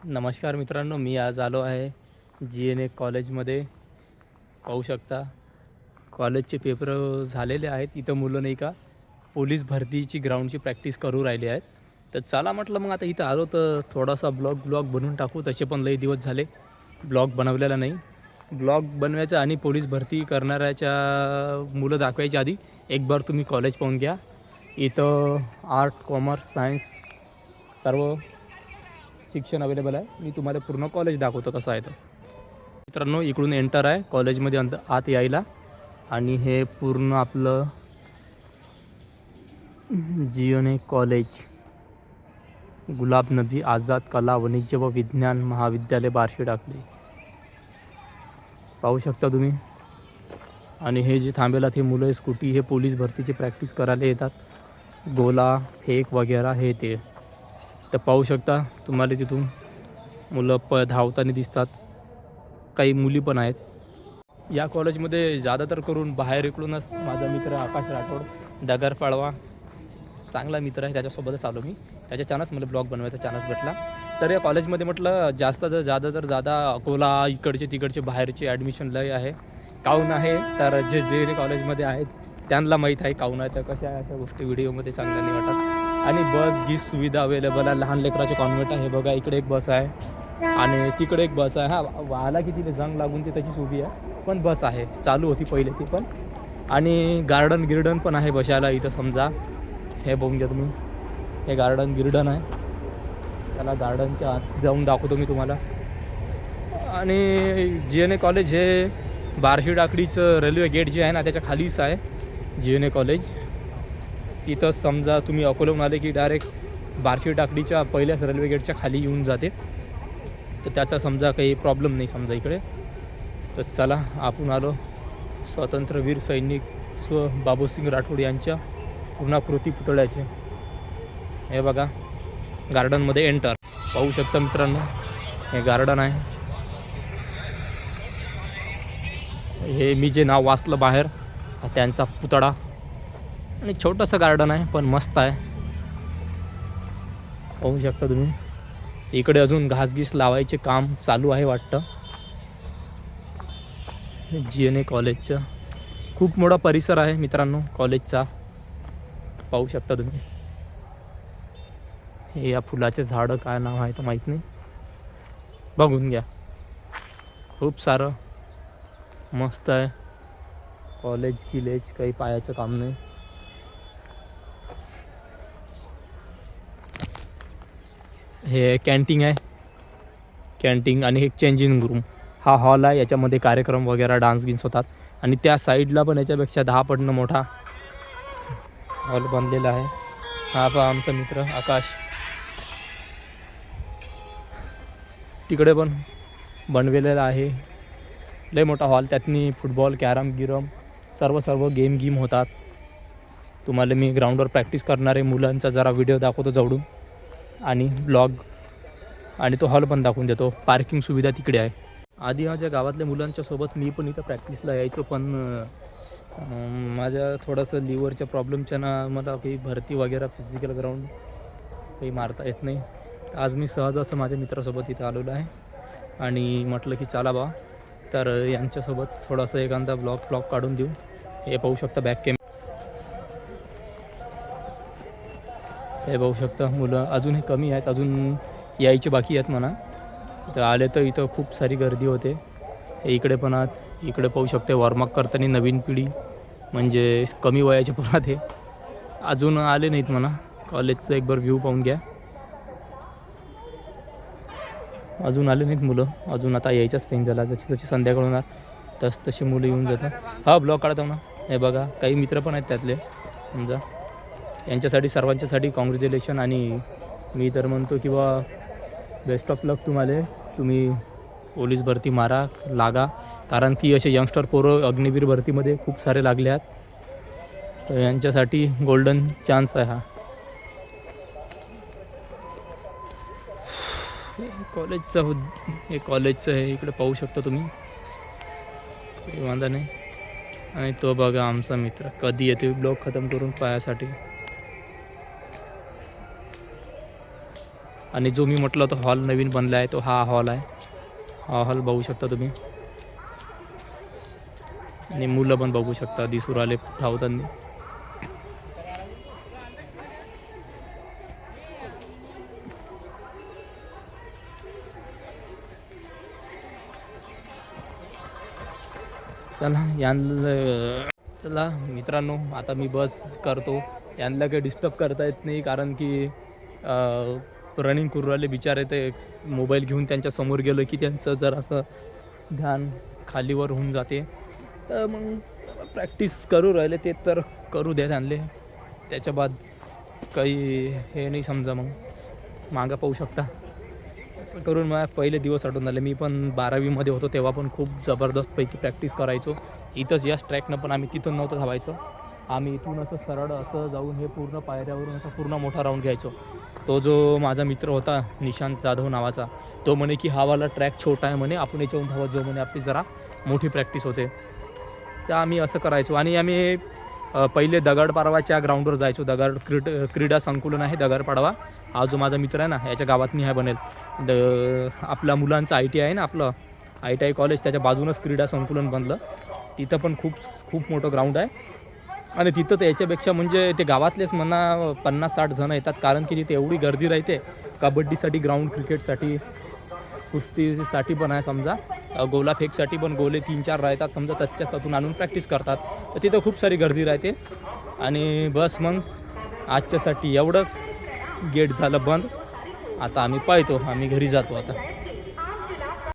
नमस्कार मित्रांनो, मी आज आलो आहे GNA कॉलेजमध्ये. पाहू शकता कॉलेजचे पेपर झालेले आहेत. इथं मुलं नाही का पोलीस भरतीची ग्राउंडची प्रॅक्टिस करू राहिली आहेत. तर चला म्हटलं मग आता इथं आलो तर थोडासा ब्लॉग बनवून टाकू. तसे पण लई दिवस झाले ब्लॉग बनवलेला नाही. ब्लॉग बनवायचा आणि पोलीस भरती करणाऱ्याच्या मुलं दाखवायच्या आधी एक बार तुम्ही कॉलेज पाहून घ्या. इथं आर्ट, कॉमर्स, सायन्स सर्व शिक्षण अवेलेबल आहे. मी तुम्हाला पूर्ण कॉलेज दाखवतो कसं आहे तर. मित्रांनो, इकडून एंटर आहे कॉलेजमध्ये आत यायला. आणि हे पूर्ण आपलं GNA कॉलेज, गुलाब नदी आझाद कला वाणिज्य व विज्ञान महाविद्यालय बार्शी टाकली. पाहू शकता तुम्ही. आणि हे जे थांबेला ते मुलं स्कूटी हे पोलीस भरतीची प्रॅक्टिस करायला येतात. गोला फेक वगैरे हे ते. तर पाहू शकता तुम्हाला तिथून मुलं धावताना दिसतात. काही मुली पण आहेत. या कॉलेजमध्ये ज़्यादातर करून बाहेर इकडूनच माझा मित्र आकाश राठोड, दगर पाळवा चांगला मित्र आहे, त्याच्यासोबतच आलो मी. त्याच्या चानस मला ब्लॉग बनवायचा चानस भेटला. तर या कॉलेजमध्ये म्हटलं ज़्यादा अकोला इकडचे तिकडचे बाहेरचे ॲडमिशन लय आहे. काहून आहे तर जे कॉलेजमध्ये आहेत त्यांना माहीत आहे काहून आहे. तर कशा आहे अशा गोष्टी व्हिडिओमध्ये चांगल्या नाही वाटत. आणि बस गीस सुविधा अवेलेबल आहे. लहान लेकराचे कॉन्व्हेंट आहे बघा. इकडे एक बस आहे आणि तिकडे एक बस आहे. वाहाला किती जंग लागून ती तशीच उभी आहे, पण बस आहे. चालू होती पहिले ती पण. आणि गार्डन पण आहे बसायला इथं समजा. हे बघून घ्या तुम्ही, हे गार्डन आहे. त्याला गार्डनच्या आत जाऊन दाखवतो मी तुम्हाला. आणि GNA कॉलेज हे बार्शी टाकडीचं रेल्वे गेट जे आहे ना त्याच्या खालीच आहे GNA कॉलेज. तिथं समजा तुम्ही अकोल्याहून आले की डायरेक्ट बार्शी टाकडीच्या पहिल्याच रेल्वे गेटच्या खाली येऊन जाते. तर त्याचा समजा काही प्रॉब्लेम नाही समजा इकडे. तर चला आपण आलो स्वातंत्र्यवीर सैनिक बाबूसिंग राठोड यांच्या पूर्णाकृती पुतळ्याचे. हे बघा गार्डनमध्ये एंटर. पाहू शकता मित्रांनो, हे गार्डन आहे. हे मी जे नाव वाचलं बाहेर त्यांचा पुतळा. आणि छोटंसं गार्डन आहे पण मस्त आहे. पाहू शकता तुम्ही. इकडे अजून घासगीस लावायचे काम चालू आहे वाटतं. GNA कॉलेजचं खूप मोठा परिसर आहे मित्रांनो कॉलेजचा. पाहू शकता तुम्ही. हे या फुलाचे झाडं काय नाव आहे तर माहीत नाही, बघून घ्या. खूप सारं मस्त आहे कॉलेज किलेज, काही पायाचं काम नाही. हे कॅन्टीन आहे, कॅन्टीन आणि एक चेंजिंग रूम. हा हॉल आहे, याच्यामध्ये कार्यक्रम वगैरे डान्स गिन्स होतात. आणि त्या साईडला पण याच्यापेक्षा 10 पटीनं मोठा हॉल बनलेला आहे. हा पहा आमचा मित्र आकाश. तिकडे पण बनवलेला आहे लय मोठा हॉल. त्यातनी फुटबॉल, कॅरम गिरम सर्व गेम होतात. तुम्हाला मी ग्राउंडवर प्रॅक्टिस करणारे मुलांचा जरा व्हिडिओ दाखवतो जवळून आणि ब्लॉग, आणि तो हॉल पण दाखवून देतो. पार्किंग सुविधा तिकडे आहे. आधी माझ्या गावातल्या मुलांच्या सोबत मी पण इथं प्रॅक्टिसला यायचो, पण माझ्या थोडंसं लिव्हरच्या प्रॉब्लेमच्या ना मला काही भरती वगैरे फिजिकल ग्राउंड काही मारता येत नाही. आज मी सहज असं माझ्या मित्रासोबत इथं आलेलो आहे आणि म्हटलं की चला बा तर यांच्यासोबत थोडासा एखादा ब्लॉग काढून देऊ. हे पाहू शकता बॅक कॅमेरा. हे पाहू शकता मुलं अजूनही कमी आहेत, अजून यायचे बाकी आहेत म्हणा. तर आले तर इथं खूप सारी गर्दी होते. हे इकडे पण आहात. इकडे पाहू शकते वॉर्मअप करताना नवीन पिढी म्हणजे कमी वयाचे पण आहात. हे अजून आले नाहीत म्हणा. कॉलेजचं एक बार व्ह्यू पाहून घ्या. अजून आले नाहीत मुलं, अजून आता यायचाच टाईम झाला. जशी संध्याकाळ होणार तसे मुलं येऊन जातात. हा ब्लॉग काढतो ना. हे बघा काही मित्र पण आहेत त्यातले समजा. यांच्यासाठी सर्वांच्यासाठी कॉंग्रॅच्युलेशन. आणि मी तर म्हणतो की बा बेस्ट ऑफ लक तुम्हाला. तुम्ही पोलीस भरती मारा, लागा. कारण की असे यंगस्टर पोरं अग्निवीर भरतीमध्ये खूप सारे लागले आहेत. तर यांच्यासाठी गोल्डन चान्स आहे हा. कॉलेजचं हे इकडे पाहू शकता तुम्ही, काही वांधा नाही. आणि तो बघा आमचा मित्र कधी येतो ब्लॉग खतम करून पायासाठी. आणि जो मी म्हटलं तो हॉल नवीन बनला आहे तो हा हॉल आहे. हा हॉल बघू शकता तुम्ही. आणि मुलं पण बघू शकता दिसून आले धावताना. चला मित्रांनो, आता मी बस करतो. यांना काही डिस्टर्ब करता येत नाही कारण की रनिंग करू राहिले बिचारे. ते मोबाईल घेऊन त्यांच्या समोर गेलो की त्यांचं जर असं ध्यान खालीवर होऊन जाते. तर मग प्रॅक्टिस करू राहिले ते तर करू द्या त्यांना. त्याच्या बाद काही हे नाही समजा. मग मागं पाहू शकता. असं करून मला पहिले दिवस आठवून आले. मी पण 12वीमध्ये होतो तेव्हा पण खूप जबरदस्तपैकी प्रॅक्टिस करायचो. इथंच याच ट्रॅकनं पण आम्ही तिथून नव्हतं धावायचो. आम्ही इथून असं सरळ असं जाऊन हे पूर्ण पायऱ्यावरून असा पूर्ण मोठा राऊंड घ्यायचो. तो जो माझा मित्र होता निशांत जाधव नावाचा, तो म्हणे की हा वाला ट्रॅक छोटा आहे म्हणे, आपण याच्याहून धावत जाऊ म्हणे, आपली जरा मोठी प्रॅक्टिस होते. तर आम्ही असं करायचो. आणि आम्ही पहिले दगडपाडवाच्या ग्राउंडवर जायचो. क्रीडा संकुलन आहे दगडपाडवा. हा जो माझा मित्र आहे ना याच्या गावात मी आहे बनेल. आपल्या मुलांचं ITI आहे ना, आपलं ITI कॉलेज, त्याच्या बाजूनच क्रीडा संकुलन बनलं. तिथं पण खूप मोठं ग्राउंड आहे. आणि तिथं तर याच्यापेक्षा म्हणजे ते गावातलेच म्हणा 50-60 जण येतात. कारण की तिथे एवढी गर्दी राहते. कबड्डीसाठी ग्राउंड, क्रिकेटसाठी, कुस्तीसाठी पण आहे समजा. गोलाफेकसाठी पण गोले 3-4 राहतात समजा. त्यातून आणून प्रॅक्टिस करतात. तर तिथं खूप सारी गर्दी राहते. आणि बस मग आजच्यासाठी एवढंच. गेट झालं बंद. आता आम्ही पाहतो, आम्ही घरी जातो आता.